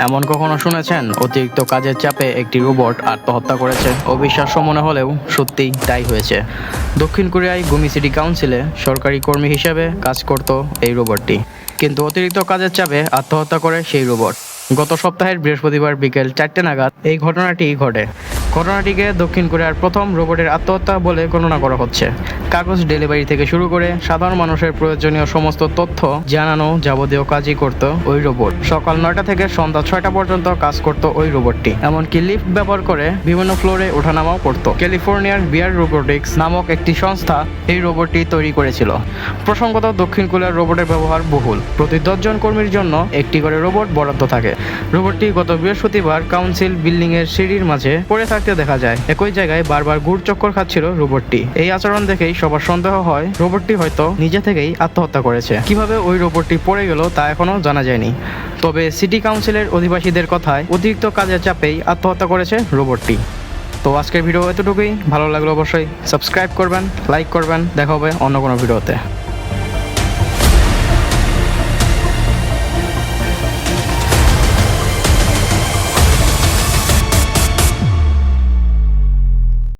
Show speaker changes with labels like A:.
A: এমন কখনো শুনেছেন অতিরিক্ত কাজের চাপে একটি রোবট আত্মহত্যা করেছে? অবিশ্বাস্য মনে হলেও সত্যিই তাই হয়েছে। দক্ষিণ কোরিয়ায় গুমি সিটি কাউন্সিলে সরকারি কর্মী হিসেবে কাজ করত এই রোবটটি, কিন্তু অতিরিক্ত কাজের চাপে আত্মহত্যা করে সেই রোবট। গত সপ্তাহের বৃহস্পতিবার বিকেল 4টে নাগাদ এই ঘটনাটি ঘটে। ঘটনাটিকে দক্ষিণ কোরিয়ার প্রথম রোবটের আত্মহত্যা বলে গণনা করা হচ্ছে। কাগজ ডেলিভারি থেকে শুরু করে সাধারণ মানুষের প্রয়োজনীয় সমস্ত তথ্য জানানো যাবতীয় কাজই করত ওই রোবট। সকাল 9টা থেকে সন্ধ্যা 6টা পর্যন্ত কাজ করত ওই রোবটটি। এমনকি লিফট ব্যবহার করে বিভিন্ন ফ্লোরে ওঠানামাও করত। ক্যালিফোর্নিয়ার বিয়ার রোবোটিক্স নামক একটি সংস্থা এই রোবটটি তৈরি করেছিল। প্রসঙ্গত, দক্ষিণ কোরিয়ার রোবটের ব্যবহার বহুল। প্রতি 10 জন কর্মীর জন্য একটি করে রোবট বরাদ্দ থাকে। রোবটটি গত বৃহস্পতিবার কাউন্সিল বিল্ডিং এর সিঁড়ির মাঝে পড়ে থাকতে দেখা যায়। একই জায়গায় বারবার ঘুরচক্কর খাচ্ছিল রোবটটি। এই আচরণ দেখেই সবার সন্দেহ হয় রোবটটি হয়তো নিজে থেকেই আত্মহত্যা করেছে। কিভাবে ওই রোবটটি পড়ে গেল তা এখনো জানা যায়নি। তবে সিটি কাউন্সিলের অধিবাসীদের কথায় অতিরিক্ত কাজের চাপেই আত্মহত্যা করেছে রোবটটি। তো আজকের ভিডিও এতটুকুই। ভালো লাগলে অবশ্যই সাবস্ক্রাইব করবেন, লাইক করবেন। দেখা হবে অন্য কোনো ভিডিওতে।